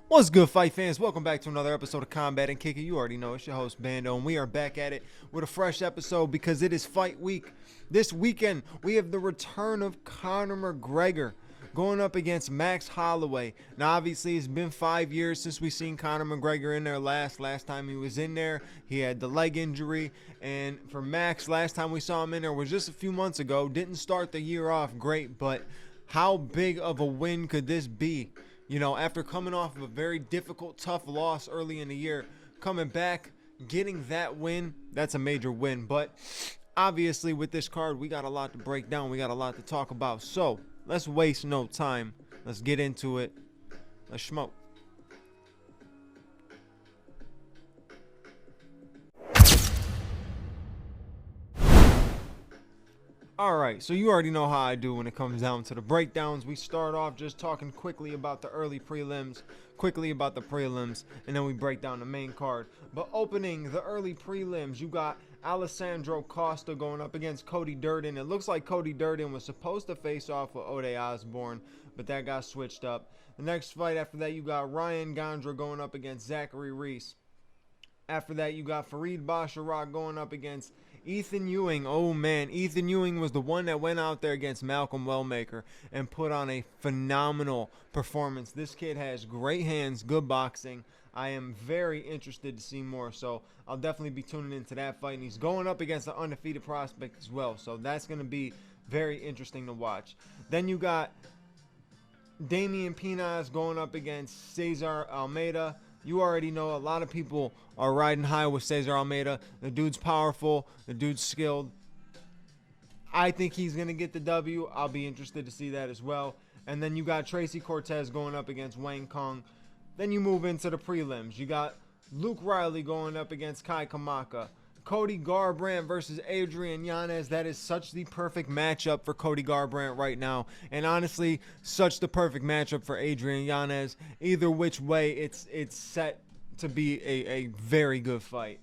What's good, fight fans? Welcome back to another episode of Combat and Kick It. You already know it's your host, Bando, and we are back at it with a fresh episode because it is fight week. This weekend, we have the return of Conor McGregor going up against Max Holloway. Now, obviously, it's been 5 years since we seen Conor McGregor in there last. Last time he was in there, he had the leg injury. And for Max, last time we saw him in there was just a few months ago. Didn't start the year off great, but how big of a win could this be? You know, after coming off of a very difficult, tough loss early in the year, coming back, getting that win, that's a major win. But obviously with this card, we got a lot to break down. We got a lot to talk about. So let's waste no time. Let's get into it. Let's smoke. Alright, so you already know how I do when it comes down to the breakdowns. We start off just talking quickly about the early prelims, and then we break down the main card. But opening the early prelims, you got Alessandro Costa going up against Cody Durden. It looks like Cody Durden was supposed to face off with Ode Osborne, but that got switched up. The next fight after that, you got Ryan Gondra going up against Zachary Reese. After that, you got Farid Basharat going up against Ethan Ewing. Oh man, Ethan Ewing was the one that went out there against Malcolm Wellmaker and put on a phenomenal performance. This kid has great hands, good boxing. I am very interested to see more, so I'll definitely be tuning into that fight. And he's going up against an undefeated prospect as well, so that's going to be very interesting to watch. Then you got Damian Pinas going up against Cesar Almeida. You already know a lot of people are riding high with Cesar Almeida. The dude's powerful. The dude's skilled. I think he's going to get the W. I'll be interested to see that as well. And then you got Tracy Cortez going up against Wayne Kong. Then you move into the prelims. You got Luke Riley going up against Kai Kamaka. Cody Garbrandt versus Adrian Yanez. That is such the perfect matchup for Cody Garbrandt right now. And honestly, such the perfect matchup for Adrian Yanez. Either which way, it's set to be a very good fight.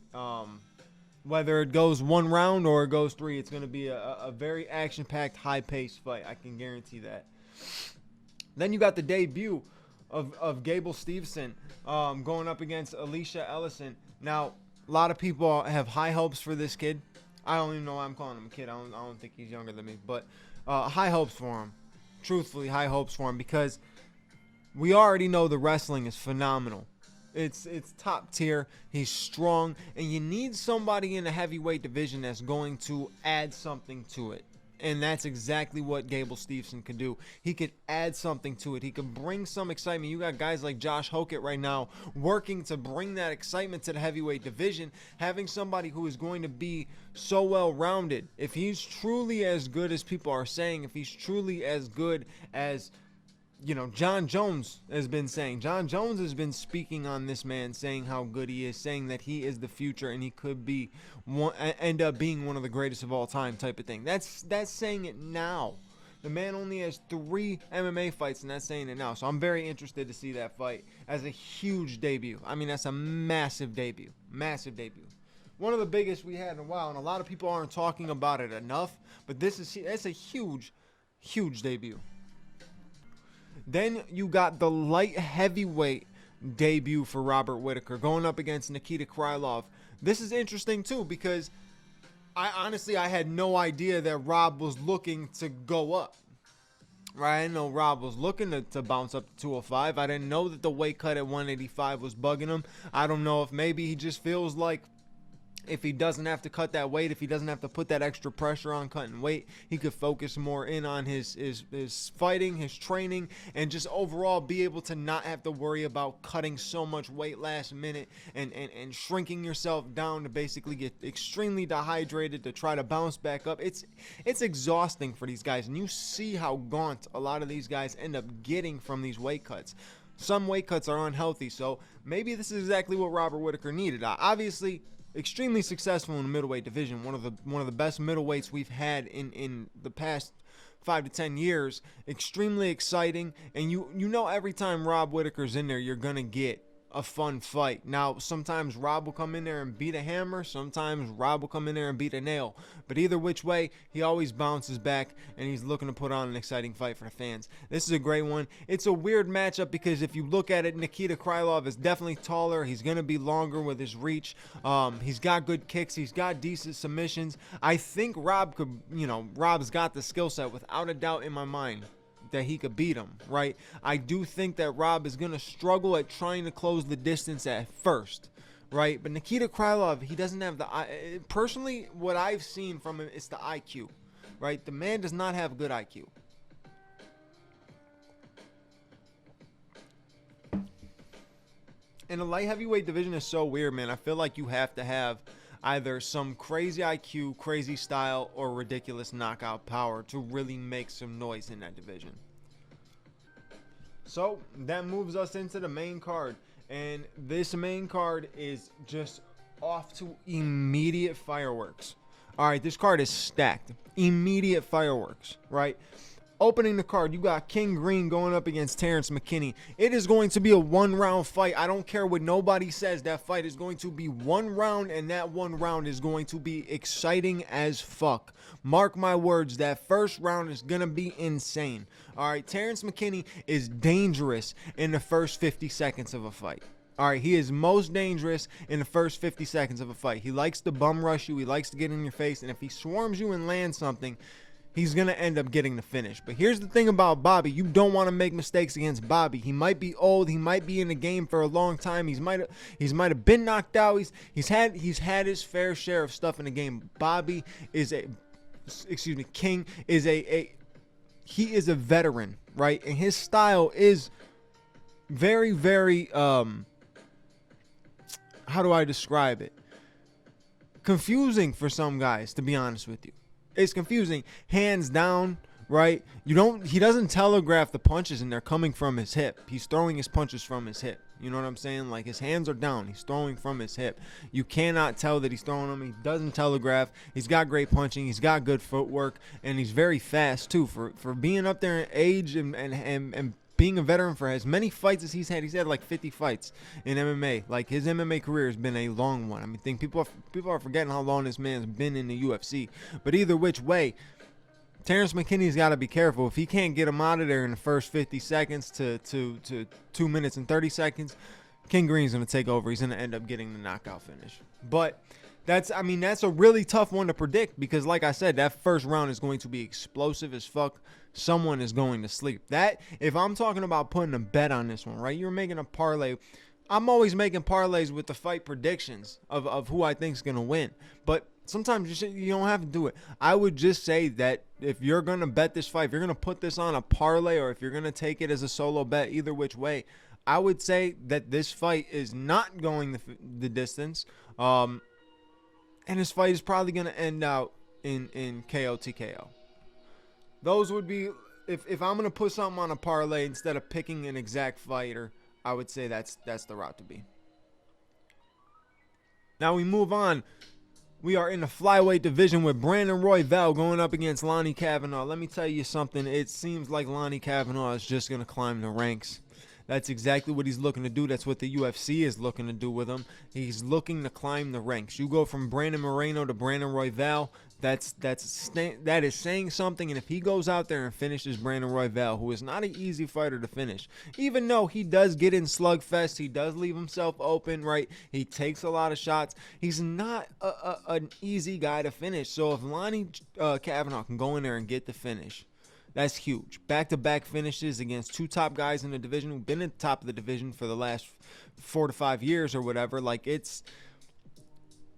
Whether it goes one round or it goes three, it's going to be a very action-packed, high-paced fight. I can guarantee that. Then you got the debut of Gable Steveson going up against Alicia Ellison. Now, a lot of people have high hopes for this kid. I don't even know why I'm calling him a kid. I don't think he's younger than me. But high hopes for him. Truthfully, high hopes for him because we already know the wrestling is phenomenal. It's top tier. He's strong. And you need somebody in the heavyweight division that's going to add something to it. And that's exactly what Gable Steveson could do. He could add something to it. He could bring some excitement. You got guys like Josh Hokett right now working to bring that excitement to the heavyweight division. Having somebody who is going to be so well-rounded. If he's truly as good as people are saying, if he's truly as good as, you know, John Jones has been saying. John Jones has been speaking on this man, saying how good he is, saying that he is the future and he could be end up being one of the greatest of all time type of thing. That's saying it now. The man only has 3 MMA fights and that's saying it now. So I'm very interested to see that fight as a huge debut. I mean, that's a massive debut. Massive debut. One of the biggest we had in a while, and a lot of people aren't talking about it enough, but that's a huge, huge debut. Then you got the light heavyweight debut for Robert Whittaker going up against Nikita Krylov. This is interesting too because I had no idea that Rob was looking to go up. Right? I didn't know Rob was looking to bounce up to 205. I didn't know that the weight cut at 185 was bugging him. I don't know if maybe he just feels like if he doesn't have to cut that weight, if he doesn't have to put that extra pressure on cutting weight, he could focus more in on his fighting, his training, and just overall be able to not have to worry about cutting so much weight last minute and shrinking yourself down to basically get extremely dehydrated to try to bounce back up. It's exhausting for these guys, and you see how gaunt a lot of these guys end up getting from these weight cuts. Some weight cuts are unhealthy, so maybe this is exactly what Robert Whittaker needed. Obviously, extremely successful in the middleweight division. One of the best middleweights we've had in the past 5 to 10 years. Extremely exciting, and you know every time Rob Whittaker's in there, you're gonna get a fun fight. Now, sometimes Rob will come in there and beat a hammer. Sometimes Rob will come in there and beat a nail. But either which way, he always bounces back, and he's looking to put on an exciting fight for the fans. This is a great one. It's a weird matchup because if you look at it, Nikita Krylov is definitely taller. He's going to be longer with his reach. He's got good kicks. He's got decent submissions. I think Rob could, Rob's got the skill set without a doubt in my mind that he could beat him, right? I do think that Rob is going to struggle at trying to close the distance at first, right? But Nikita Krylov, he doesn't have personally, what I've seen from him is the IQ, right? The man does not have good IQ. And the light heavyweight division is so weird, man. I feel like you have to have either some crazy IQ, crazy style, or ridiculous knockout power to really make some noise in that division. So that moves us into the main card. And this main card is just off to immediate fireworks. All right, this card is stacked. Immediate fireworks, right? Opening the card, you got King Green going up against Terrence McKinney. It is going to be a one-round fight. I don't care what nobody says. That fight is going to be one round, and that one round is going to be exciting as fuck. Mark my words, that first round is going to be insane. All right, Terrence McKinney is dangerous in the first 50 seconds of a fight. All right, he is most dangerous in the first 50 seconds of a fight. He likes to bum rush you. He likes to get in your face, and if he swarms you and lands something, he's going to end up getting the finish. But here's the thing about Bobby. You don't want to make mistakes against Bobby. He might be old. He might be in the game for a long time. He might have been knocked out. He's had his fair share of stuff in the game. King is he is a veteran, right? And his style is very, very, how do I describe it? Confusing for some guys, to be honest with you. It's confusing, hands down, right? He doesn't telegraph the punches, and they're coming from his hip. He's throwing his punches from his hip. You know what I'm saying? Like, his hands are down. He's throwing from his hip. You cannot tell that he's throwing them. He doesn't telegraph. He's got great punching. He's got good footwork, and he's very fast too. For being up there in age and being a veteran for as many fights as he's had like 50 fights in MMA. Like, his MMA career has been a long one. I mean, people are forgetting how long this man's been in the UFC. But either which way, Terrence McKinney's got to be careful. If he can't get him out of there in the first 50 seconds to 2 minutes and 30 seconds, King Green's going to take over. He's going to end up getting the knockout finish. But that's a really tough one to predict because, like I said, that first round is going to be explosive as fuck. Someone is going to sleep. If I'm talking about putting a bet on this one, right? You're making a parlay. I'm always making parlays with the fight predictions of who I think is going to win. But sometimes you don't have to do it. I would just say that if you're going to bet this fight, if you're going to put this on a parlay, or if you're going to take it as a solo bet, either which way, I would say that this fight is not going the distance. And this fight is probably going to end out in KO TKO. Those would be, if I'm going to put something on a parlay instead of picking an exact fighter, I would say that's the route to be. Now we move on. We are in the flyweight division with Brandon Royval going up against Lonnie Kavanaugh. Let me tell you something. It seems like Lonnie Kavanaugh is just going to climb the ranks. That's exactly what he's looking to do. That's what the UFC is looking to do with him. He's looking to climb the ranks. You go from Brandon Moreno to Brandon Royval. That is saying something. And if he goes out there and finishes Brandon Royval, who is not an easy fighter to finish, even though he does get in slugfest, he does leave himself open, right? He takes a lot of shots. He's not an easy guy to finish. So if Lonnie Kavanaugh can go in there and get the finish, that's huge. Back-to-back finishes against two top guys in the division who've been at the top of the division for the last 4 to 5 years or whatever. Like, it's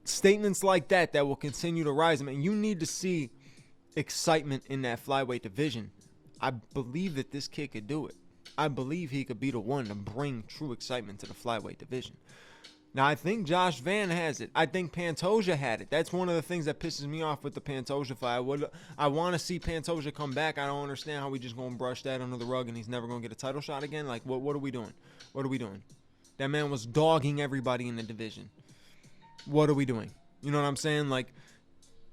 statements like that will continue to rise. I mean, you need to see excitement in that flyweight division. I believe that this kid could do it. I believe he could be the one to bring true excitement to the flyweight division. Now, I think Josh Van has it. I think Pantoja had it. That's one of the things that pisses me off with the Pantoja fight. I want to see Pantoja come back. I don't understand how we just going to brush that under the rug and he's never going to get a title shot again. Like, what are we doing? What are we doing? That man was dogging everybody in the division. what are we doing? You know what I'm saying? Like,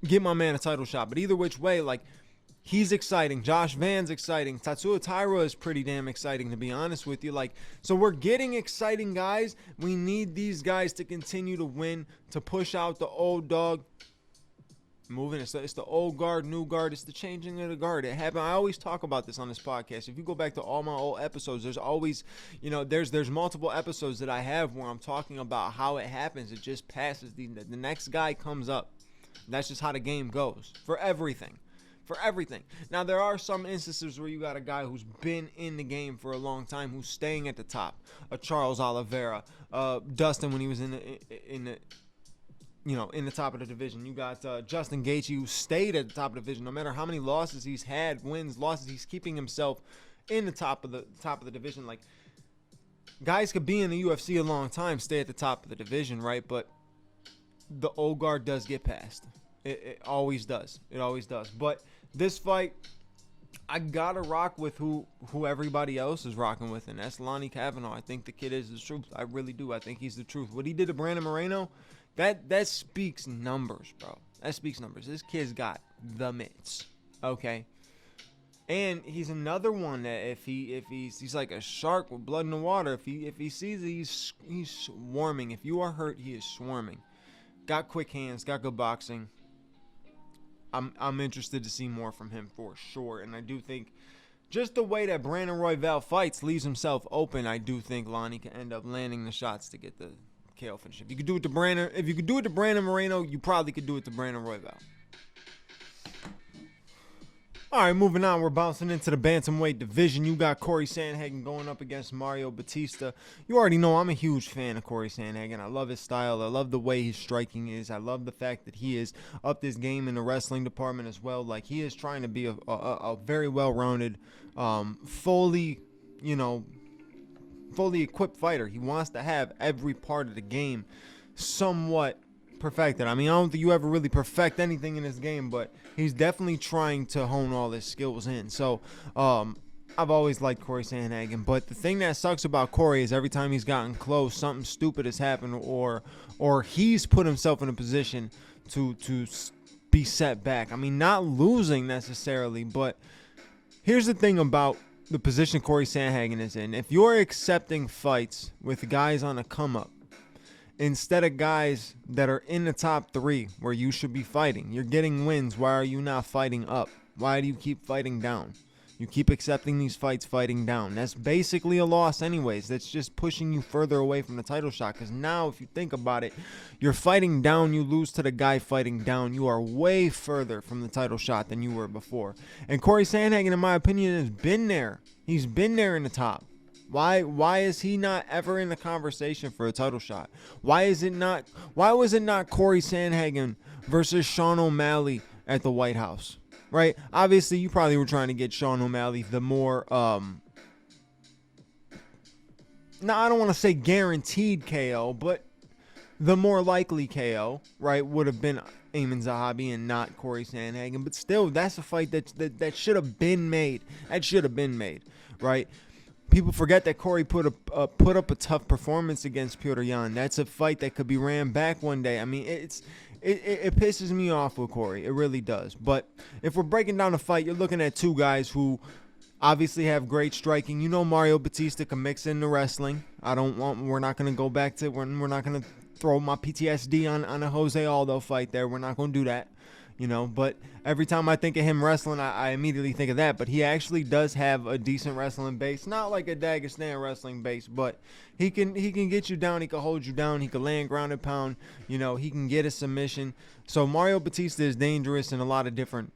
get my man a title shot. But either which way, like, he's exciting. Josh Van's exciting. Tatsuya Taira is pretty damn exciting, to be honest with you. Like, so we're getting exciting guys. We need these guys to continue to win, to push out the old dog. Moving, it's the old guard, new guard. It's the changing of the guard. It happened. I always talk about this on this podcast. If you go back to all my old episodes, there's always, there's multiple episodes that I have where I'm talking about how it happens. It just passes. The next guy comes up. That's just how the game goes for everything. For everything. Now, there are some instances where you got a guy who's been in the game for a long time, who's staying at the top. A Charles Oliveira, Dustin when he was in the top of the division. You got Justin Gaethje, who stayed at the top of the division. No matter how many losses he's had, wins, losses, he's keeping himself in the top of the division. Like, guys could be in the UFC a long time, stay at the top of the division, right? But the old guard does get passed. It always does. It always does. But this fight, I gotta rock with who everybody else is rocking with, and that's Lonnie Kavanaugh. I think the kid is the truth. I really do. I think he's the truth. What he did to Brandon Moreno, that speaks numbers, bro. That speaks numbers. This kid's got the mitts. Okay. And he's another one that if he's like a shark with blood in the water. If he sees it, he's swarming. If you are hurt, he is swarming. Got quick hands, got good boxing. I'm interested to see more from him for sure. And I do think just the way that Brandon Royval fights, leaves himself open, I do think Lonnie can end up landing the shots to get the KO finish. If you could do it to Brandon Moreno, you probably could do it to Brandon Royval. All right, moving on. We're bouncing into the bantamweight division. You got Corey Sandhagen going up against Mario Batista. You already know I'm a huge fan of Corey Sandhagen. I love his style. I love the way his striking is. I love the fact that he has upped his game in the wrestling department as well. Like, he is trying to be a very well-rounded, fully equipped fighter. He wants to have every part of the game somewhat perfected. I mean, I don't think you ever really perfect anything in this game, but he's definitely trying to hone all his skills in. So I've always liked Corey Sandhagen, but the thing that sucks about Corey is every time he's gotten close, something stupid has happened, or he's put himself in a position to be set back. I mean, not losing necessarily, but here's the thing about the position Corey Sandhagen is in. If you're accepting fights with guys on a come up, instead of guys that are in the top 3 where you should be fighting, you're getting wins. Why are you not fighting up? Why do you keep fighting down? You keep accepting these fights fighting down. That's basically a loss anyways. That's just pushing you further away from the title shot. Because now, if you think about it, you're fighting down, you lose to the guy fighting down. You are way further from the title shot than you were before. And Corey Sandhagen, in my opinion, has been there. He's been there in the top. Why is he not ever in the conversation for a title shot? Why was it not Corey Sandhagen versus Sean O'Malley at the White House? Right? Obviously, you probably were trying to get Sean O'Malley the more I don't want to say guaranteed KO, but the more likely KO, right, would have been Amin Zahabi and not Corey Sandhagen. But still, that's a fight that should have been made. That should have been made, right? People forget that Corey put up a tough performance against Petr Yan. That's a fight that could be ran back one day. I mean, it pisses me off with Corey. It really does. But if we're breaking down the fight, you're looking at two guys who obviously have great striking. You know, Mario Batista can mix in the wrestling. We're not going to go back to, we're not going to throw my PTSD on a Jose Aldo fight there. We're not going to do that. But every time I think of him wrestling, I immediately think of that. But he actually does have a decent wrestling base. Not like a Dagestan wrestling base, but he can get you down. He can hold you down. He can land ground and pound. He can get a submission. So Mario Batista is dangerous in a lot of different,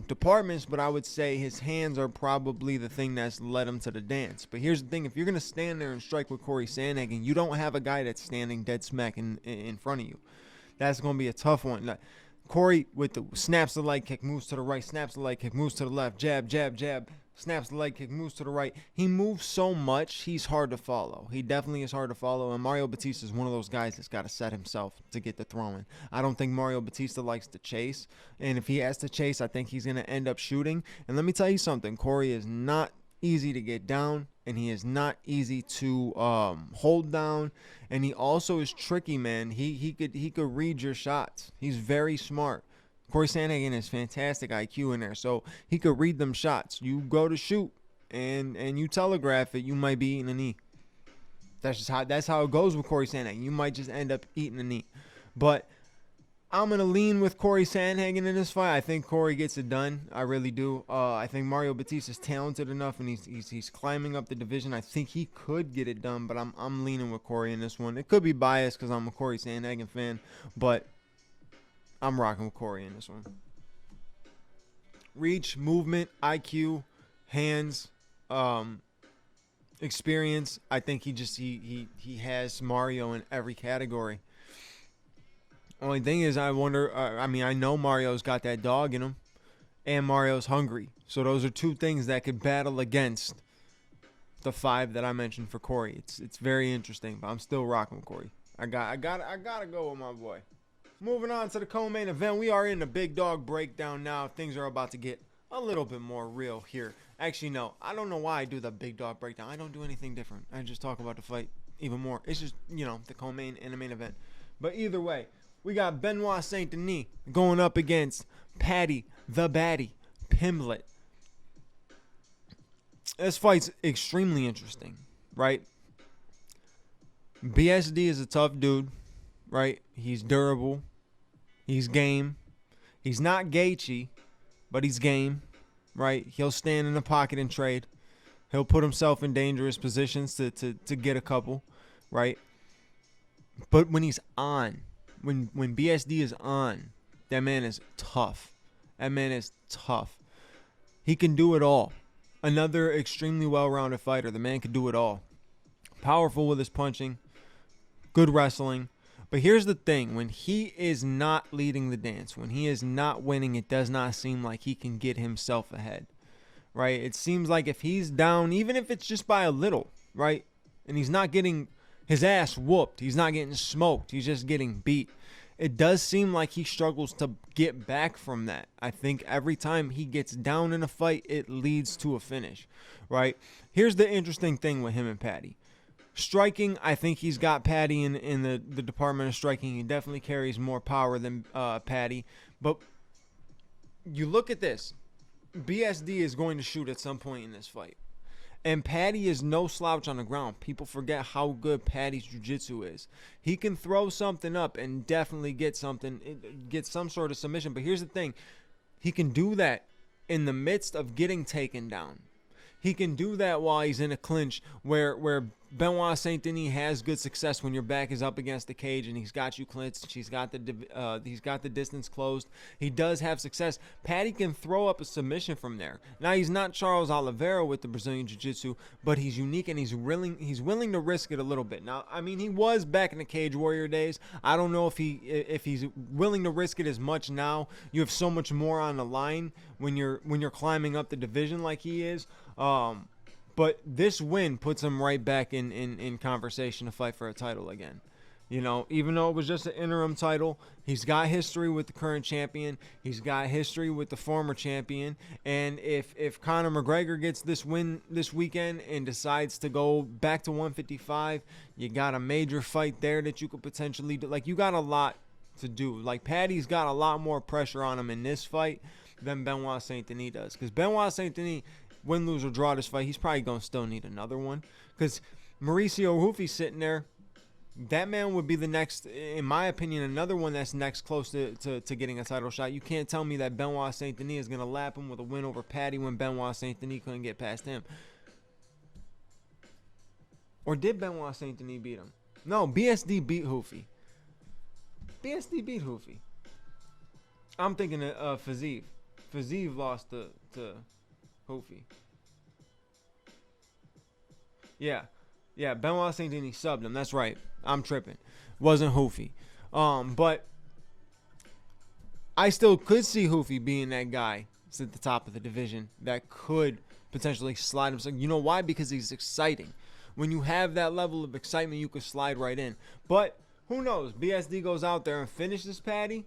departments. But I would say his hands are probably the thing that's led him to the dance. But here's the thing. If you're going to stand there and strike with Corey Sandhagen, you don't have a guy that's standing dead smack in front of you. That's going to be a tough one. Corey with the snaps the leg kick, moves to the right, snaps the leg kick, moves to the left, jab, jab, jab, snaps the leg kick, moves to the right. He moves so much, he's hard to follow. He definitely is hard to follow, and Mario Batista is one of those guys that's got to set himself to get the throwing. I don't think Mario Batista likes to chase, and if he has to chase, I think he's going to end up shooting. And let me tell you something, Corey is not easy to get down, and he is not easy to hold down. And he also is tricky, man. He could read your shots. He's very smart. Corey Sandhagen has fantastic IQ in there, so he could read them shots. You go to shoot, and you telegraph it, you might be eating a knee. That's how it goes with Corey Sandhagen. You might just end up eating a knee. But I'm going to lean with Corey Sandhagen in this fight. I think Corey gets it done. I really do. I think Mario Batista is talented enough, and he's climbing up the division. I think he could get it done, but I'm leaning with Corey in this one. It could be biased because I'm a Corey Sandhagen fan, but I'm rocking with Corey in this one. Reach, movement, IQ, hands, experience. I think he has Mario in every category. Only thing is, I wonder, I know Mario's got that dog in him, and Mario's hungry. So those are two things that could battle against the 5 that I mentioned for Corey. It's very interesting, but I'm still rocking with Corey. I gotta go with my boy. Moving on to the co-main event, we are in the big dog breakdown now. Things are about to get a little bit more real here. Actually, no, I don't know why I do the big dog breakdown. I don't do anything different. I just talk about the fight even more. It's just, the co-main and the main event. But either way, we got Benoit Saint Denis going up against Paddy the Baddy Pimblett. This fight's extremely interesting, right? BSD is a tough dude, right? He's durable. He's game. He's not Gaethje, but he's game, right? He'll stand in the pocket and trade. He'll put himself in dangerous positions to get a couple, right? But when he's on, when BSD is on, that man is tough. That man is tough. He can do it all. Another extremely well-rounded fighter. The man can do it all. Powerful with his punching. Good wrestling. But here's the thing. When he is not leading the dance, when he is not winning, it does not seem like he can get himself ahead. Right? It seems like if he's down, even if it's just by a little, right? And he's not getting his ass whooped. He's not getting smoked. He's just getting beat. It does seem like he struggles to get back from that. I think every time he gets down in a fight, it leads to a finish, right? Here's the interesting thing with him and Paddy. Striking, I think he's got Paddy in the department of striking. He definitely carries more power than Paddy. But you look at this. BSD is going to shoot at some point in this fight. And Paddy is no slouch on the ground. People forget how good Paddy's jiu-jitsu is. He can throw something up and definitely get some sort of submission. But here's the thing. He can do that in the midst of getting taken down. He can do that while he's in a clinch where Benoit Saint Denis has good success when your back is up against the cage and he's got you clinched. He's got the distance closed. He does have success. Paddy can throw up a submission from there. Now he's not Charles Oliveira with the Brazilian Jiu-Jitsu, but he's unique and he's willing to risk it a little bit. Now, I mean, he was back in the Cage Warrior days. I don't know if he's willing to risk it as much now. You have so much more on the line when you're climbing up the division like he is. But this win puts him right back in conversation to fight for a title again. Even though it was just an interim title, he's got history with the current champion. He's got history with the former champion. And if Conor McGregor gets this win this weekend and decides to go back to 155, you got a major fight there that you could potentially do. Like, you got a lot to do. Like, Paddy's got a lot more pressure on him in this fight than Benoit Saint Denis does. Because Benoit Saint Denis, win, lose, or draw this fight, he's probably going to still need another one. Because Mauricio Rufy's sitting there. That man would be the next, in my opinion, another one that's next close to getting a title shot. You can't tell me that Benoit Saint Denis is going to lap him with a win over Paddy when Benoit Saint Denis couldn't get past him. Or did Benoit Saint Denis beat him? No, BSD beat Rufy. BSD beat Rufy. I'm thinking of Fiziev. Fiziev lost to Rufy. Yeah, Benoit Saint Denis subbed him. That's right. I'm tripping. Wasn't Rufy. But I still could see Rufy being that guy at the top of the division that could potentially slide himself. You know why? Because he's exciting. When you have that level of excitement, you could slide right in. But who knows? BSD goes out there and finishes Paddy.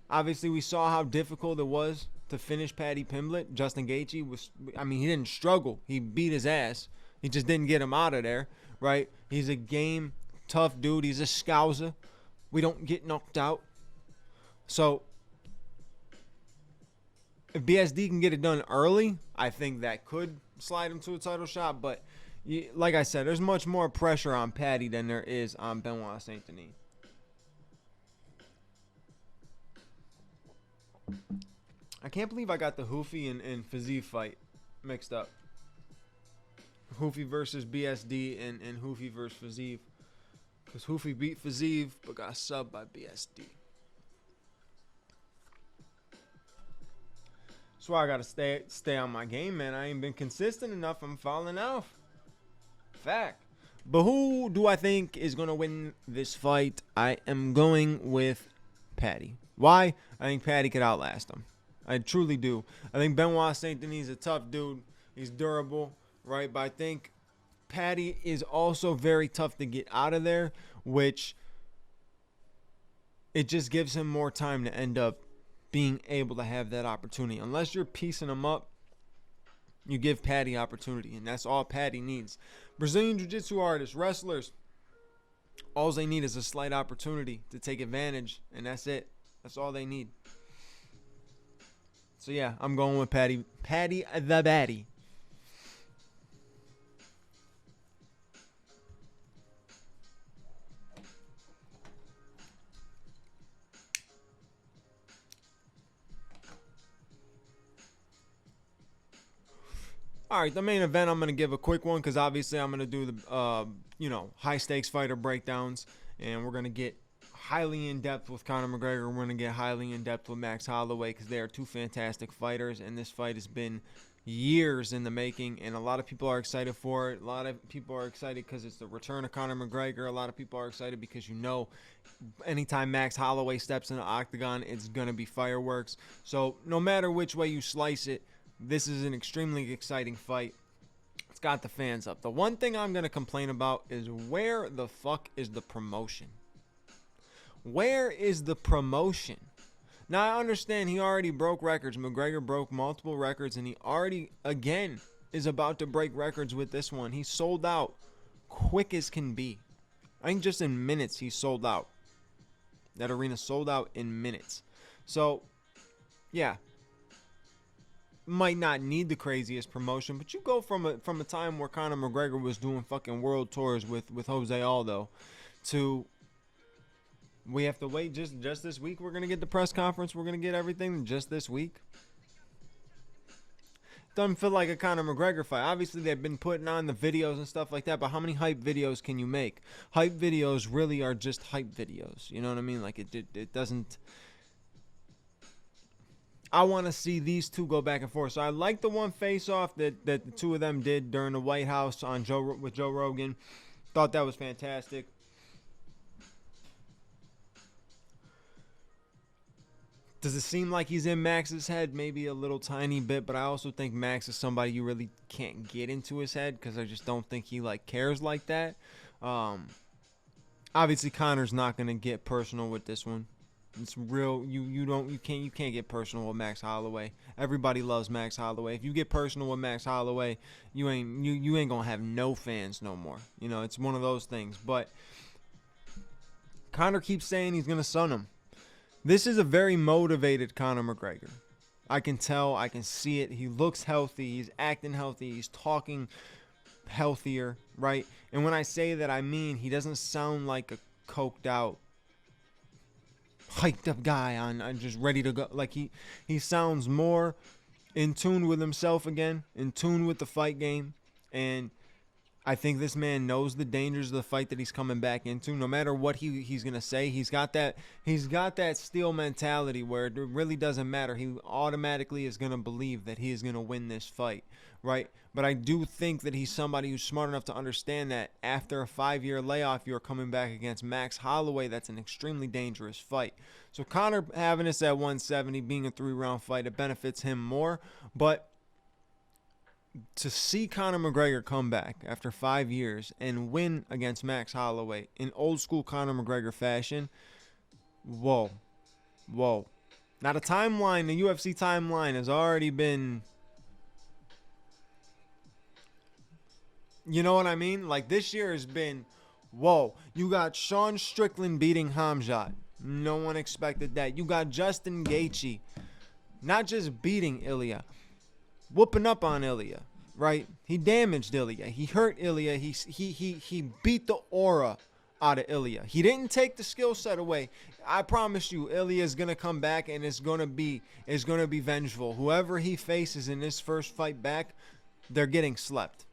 Obviously, we saw how difficult it was to finish Paddy Pimblett. Justin Gaethje he didn't struggle. He beat his ass. He just didn't get him out of there, right? He's a game tough dude. He's a scouser. We don't get knocked out. So if BSD can get it done early, I think that could slide him to a title shot. But like I said, there's much more pressure on Paddy than there is on Benoit Saint Denis. I can't believe I got the Hoofy and Fiziev fight mixed up. Hoofy versus BSD and Hoofy versus Fiziev. Because Hoofy beat Fiziev but got subbed by BSD. That's why I gotta stay on my game, man. I ain't been consistent enough. I'm falling off. Fact. But who do I think is gonna win this fight? I am going with Paddy. Why? I think Paddy could outlast him. I truly do. I think Benoit Saint Denis is a tough dude. He's durable, right? But I think Paddy is also very tough to get out of there, which it just gives him more time to end up being able to have that opportunity. Unless you're piecing him up, you give Paddy opportunity, and that's all Paddy needs. Brazilian Jiu-Jitsu artists, wrestlers, all they need is a slight opportunity to take advantage, and that's it. That's all they need. So yeah, I'm going with Paddy. Paddy the Baddy. All right, the main event, I'm going to give a quick one because obviously I'm going to do the, high stakes fighter breakdowns, and we're going to get highly in depth with Conor McGregor. We're going to get highly in depth with Max Holloway because they are two fantastic fighters, and this fight has been years in the making, and a lot of people are excited for it. A lot of people are excited because it's the return of Conor McGregor. A lot of people are excited because anytime Max Holloway steps in the octagon, it's going to be fireworks. So no matter which way you slice it, this is an extremely exciting fight. It's got the fans up. The one thing I'm going to complain about is where the fuck is the promotion? Where is the promotion? Now, I understand he already broke records. McGregor broke multiple records, and he already, again, is about to break records with this one. He sold out quick as can be. I think just in minutes he sold out. That arena sold out in minutes. So, yeah. Might not need the craziest promotion, but you go from a time where Conor McGregor was doing fucking world tours with Jose Aldo to we have to wait just this week. We're going to get the press conference. We're going to get everything just this week. Doesn't feel like a Conor McGregor fight. Obviously, they've been putting on the videos and stuff like that, but how many hype videos can you make? Hype videos really are just hype videos. You know what I mean? Like, it doesn't... I want to see these two go back and forth. So I like the one face-off that the two of them did during the White House with Joe Rogan. Thought that was fantastic. Does it seem like he's in Max's head? Maybe a little tiny bit, but I also think Max is somebody you really can't get into his head because I just don't think he cares like that. Obviously, Conor's not gonna get personal with this one. It's real. You can't get personal with Max Holloway. Everybody loves Max Holloway. If you get personal with Max Holloway, you ain't gonna have no fans no more. It's one of those things. But Conor keeps saying he's gonna sun him. This is a very motivated Conor McGregor. I can tell. I can see it. He looks healthy. He's acting healthy. He's talking healthier, right? And when I say that, I mean he doesn't sound like a coked out, hyped up guy on just ready to go. Like he sounds more in tune with himself again, in tune with the fight game, and I think this man knows the dangers of the fight that he's coming back into. No matter what he's gonna say, he's got that steel mentality where it really doesn't matter. He automatically is gonna believe that he is gonna win this fight, right? But I do think that he's somebody who's smart enough to understand that after a 5-year layoff, you're coming back against Max Holloway. That's an extremely dangerous fight. So Conor having this at 170, being a 3-round fight, it benefits him more. But to see Conor McGregor come back after 5 years and win against Max Holloway in old school Conor McGregor fashion, whoa. Now the timeline, the UFC timeline has already been, You know what I mean? Like, this year has been, whoa. You got Sean Strickland beating Hamzat. No one expected that. You got Justin Gaethje not just beating Ilya, whooping up on Ilya, right? He damaged Ilya. He hurt Ilya. He beat the aura out of Ilya. He didn't take the skill set away. I promise you, Ilya is gonna come back and it's gonna be vengeful. Whoever he faces in this first fight back, they're getting slept.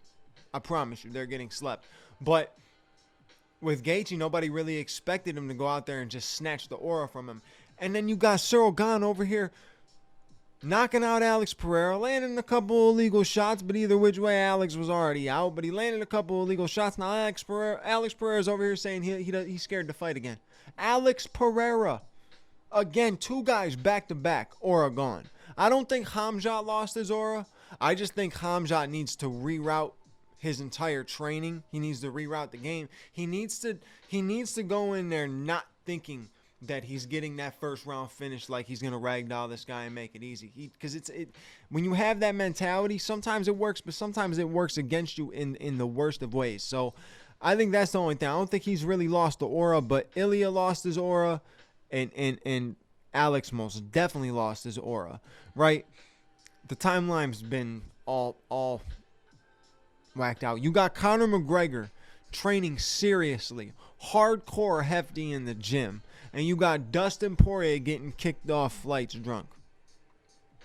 I promise you, they're getting slept. But with Gaethje, nobody really expected him to go out there and just snatch the aura from him. And then you got Cyril Gane over here knocking out Alex Pereira, landing a couple illegal shots, but either which way, Alex was already out. But he landed a couple illegal shots. Now Alex Pereira's over here saying he's scared to fight again. Alex Pereira, again, two guys back to back, aura gone. I don't think Hamzat lost his aura. I just think Hamzat needs to reroute his entire training. He needs to reroute the game. He needs to go in there not thinking that he's getting that first round finish like he's gonna ragdoll this guy and make it easy. Because when you have that mentality, sometimes it works, but sometimes it works against you in the worst of ways. So I think that's the only thing. I don't think he's really lost the aura, but Ilya lost his aura, and Alex most definitely lost his aura. Right? The timeline's been all whacked out. You got Conor McGregor training seriously, hardcore hefty in the gym. And you got Dustin Poirier getting kicked off flights drunk.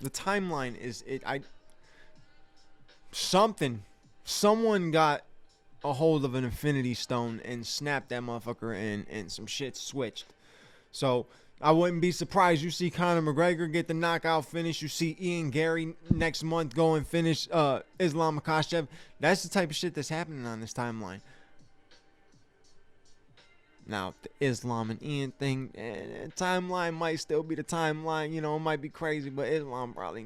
The timeline is someone got a hold of an Infinity Stone and snapped that motherfucker and some shit switched. So I wouldn't be surprised you see Conor McGregor get the knockout finish. You see Ian Gary next month go and finish Islam Makhachev. That's the type of shit that's happening on this timeline. Now, the Islam and Ian thing, timeline might still be the timeline. You know, it might be crazy, but Islam probably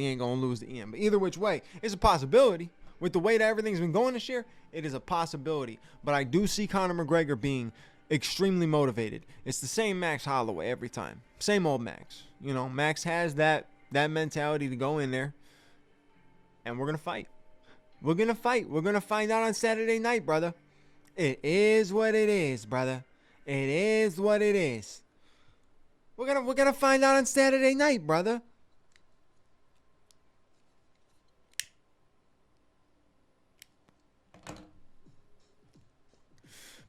ain't going to lose to Ian. But either which way, it's a possibility. With the way that everything's been going this year, it is a possibility. But I do see Conor McGregor being extremely motivated. It's the same Max Holloway every time. Same old Max. You know, Max has that mentality to go in there. And we're going to fight. We're going to fight. We're going to find out on Saturday night, brother. It is what it is, brother. It is what it is. We're gonna find out on Saturday night, brother.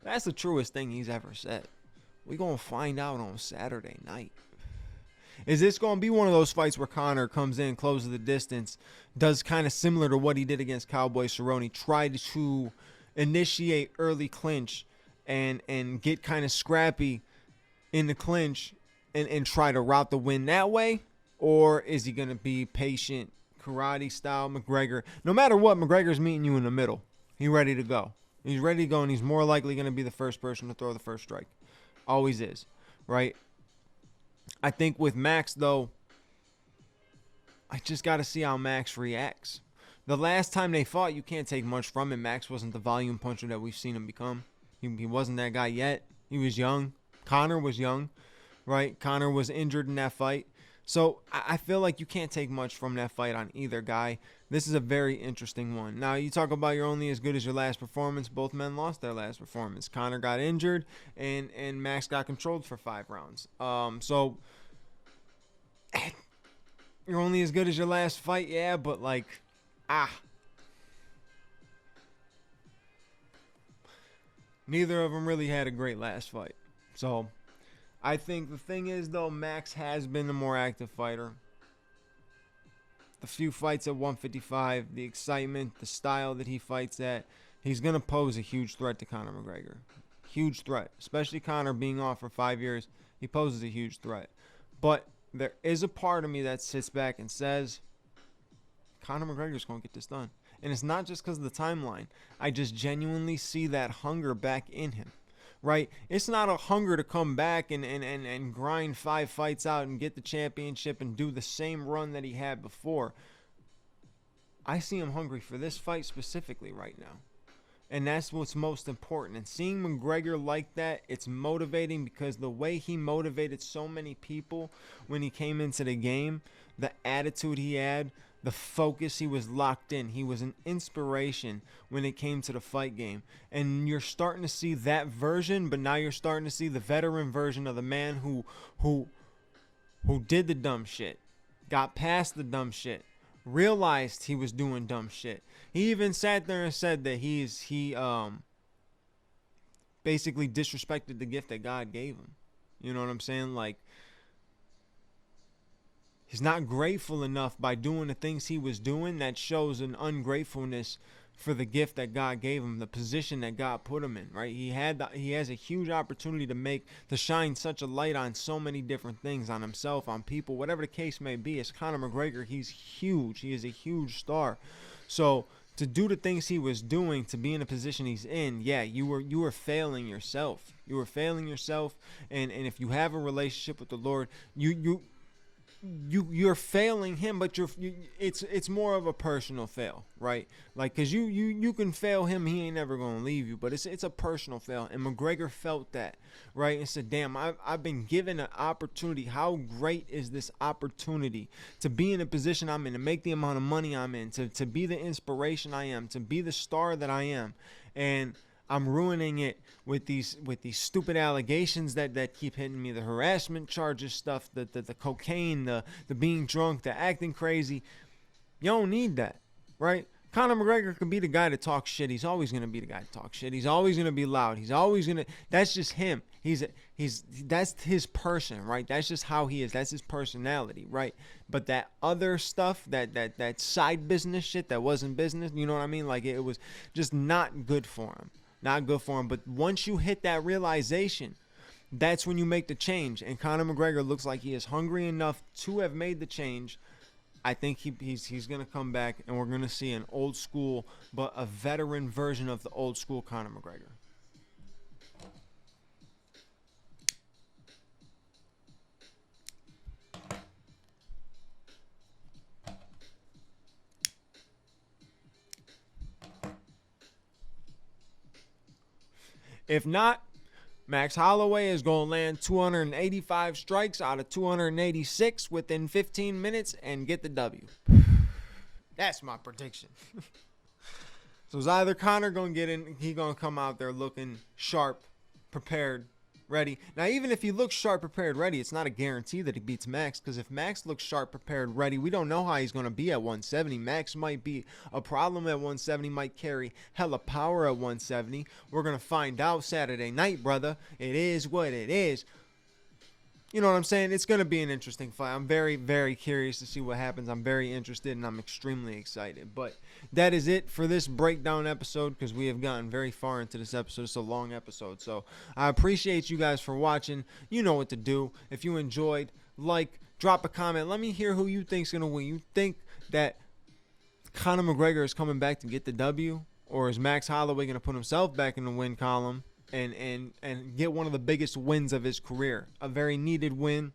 That's the truest thing he's ever said. We're gonna find out on Saturday night. Is this gonna be one of those fights where Conor comes in, closes the distance, does kind of similar to what he did against Cowboy Cerrone, tried to initiate early clinch and get kind of scrappy in the clinch and try to route the win that way? Or is he going to be patient, karate style McGregor? No matter what, McGregor's meeting you in the middle. He's ready to go. He's ready to go, and he's more likely going to be the first person to throw the first strike. Always is, right? I think with Max, though, I just got to see how Max reacts. The last time they fought, you can't take much from him. Max wasn't the volume puncher that we've seen him become. He wasn't that guy yet. He was young. Conor was young, right? Conor was injured in that fight. So I feel like you can't take much from that fight on either guy. This is a very interesting one. Now, you talk about you're only as good as your last performance. Both men lost their last performance. Conor got injured, and Max got controlled for 5 rounds. So you're only as good as your last fight, yeah, but like... Neither of them really had a great last fight. So, I think the thing is, though, Max has been the more active fighter. The few fights at 155, the excitement, the style that he fights at, he's going to pose a huge threat to Conor McGregor. Huge threat. Especially Conor being off for 5 years. He poses a huge threat. But there is a part of me that sits back and says, Conor McGregor's going to get this done. And it's not just because of the timeline. I just genuinely see that hunger back in him, right? It's not a hunger to come back and grind 5 fights out and get the championship and do the same run that he had before. I see him hungry for this fight specifically right now. And that's what's most important. And seeing McGregor like that, it's motivating because the way he motivated so many people when he came into the game, the attitude he had, the focus. He was locked in. He was an inspiration when it came to the fight game. And you're starting to see that version, but now you're starting to see the veteran version of the man who did the dumb shit, got past the dumb shit, realized he was doing dumb shit. He even sat there and said that he basically disrespected the gift that God gave him. You know what I'm saying? Like, he's not grateful enough by doing the things he was doing. That shows an ungratefulness for the gift that God gave him, the position that God put him in, right? He has a huge opportunity to shine such a light on so many different things, on himself, on people, whatever the case may be. It's Conor McGregor. He's huge. He is a huge star. So to do the things he was doing, to be in the position he's in, yeah, you were failing yourself. You were failing yourself, and if you have a relationship with the Lord, you're failing him, but it's more of a personal fail, right? Like, because you can fail him, he ain't never gonna leave you, but it's a personal fail. And McGregor felt that, right, and said, damn, I've been given an opportunity. How great is this opportunity to be in the position I'm in, to make the amount of money I'm in, to be the inspiration I am, to be the star that I am, and I'm ruining it with these stupid allegations that keep hitting me, the harassment charges stuff, the cocaine, the being drunk, the acting crazy. You don't need that, right? Conor McGregor could be the guy to talk shit. He's always going to be the guy to talk shit. He's always going to be loud. He's always going to, that's just him. That's his person, right? That's just how he is. That's his personality, right? But that other stuff, that side business shit that wasn't business, you know what I mean? Like, it was just not good for him. Not good for him. But once you hit that realization, that's when you make the change. And Conor McGregor looks like he is hungry enough to have made the change. I think he's going to come back, and we're going to see an old school, but a veteran version of the old school Conor McGregor. If not, Max Holloway is going to land 285 strikes out of 286 within 15 minutes and get the W. That's my prediction. So it's either Conor going to get in, he going to come out there looking sharp, prepared, ready. Now, even if he looks sharp, prepared, ready, it's not a guarantee that he beats Max, because if Max looks sharp, prepared, ready, we don't know how he's going to be at 170. Max might be a problem at 170, might carry hella power at 170. We're going to find out Saturday night, brother. It is what it is. You know what I'm saying? It's going to be an interesting fight. I'm very, very curious to see what happens. I'm very interested, and I'm extremely excited. But that is it for this breakdown episode, because we have gotten very far into this episode. It's a long episode. So I appreciate you guys for watching. You know what to do. If you enjoyed, like, drop a comment. Let me hear who you think's going to win. You think that Conor McGregor is coming back to get the W, or is Max Holloway going to put himself back in the win column and get one of the biggest wins of his career? A very needed win,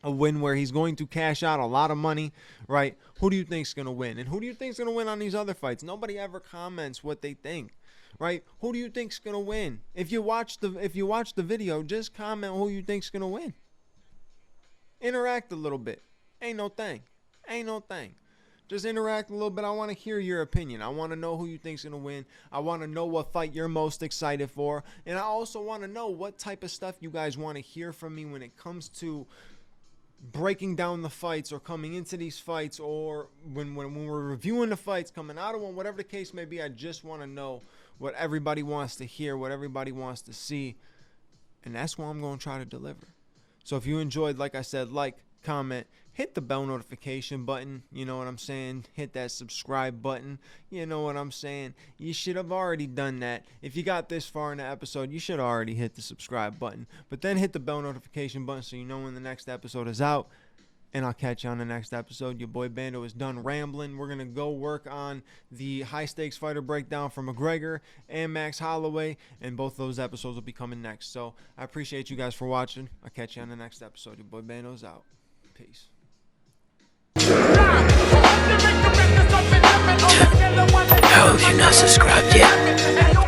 a win where he's going to cash out a lot of money, right? Who do you think's going to win? And who do you think's going to win on these other fights? Nobody ever comments what they think, right? Who do you think's going to win? If you watch the video, just comment who you think's going to win. Interact a little bit. Ain't no thing. Just interact a little bit. I want to hear your opinion. I want to know who you think's going to win. I want to know what fight you're most excited for. And I also want to know what type of stuff you guys want to hear from me when it comes to breaking down the fights, or coming into these fights, or when we're reviewing the fights, coming out of one, whatever the case may be. I just want to know what everybody wants to hear, what everybody wants to see. And that's what I'm going to try to deliver. So if you enjoyed, like I said, like, comment, hit the bell notification button, you know what I'm saying, hit that subscribe button, you know what I'm saying. You should have already done that. If you got this far in the episode, you should already hit the subscribe button, but then hit the bell notification button so you know when the next episode is out. And I'll catch you on the next episode. Your boy Bando is done rambling. We're going to go work on the high stakes fighter breakdown for McGregor and Max Holloway, and both those episodes will be coming next. So I appreciate you guys for watching. I'll catch you on the next episode. Your boy Bando's out. Peace. How have you not subscribed yet?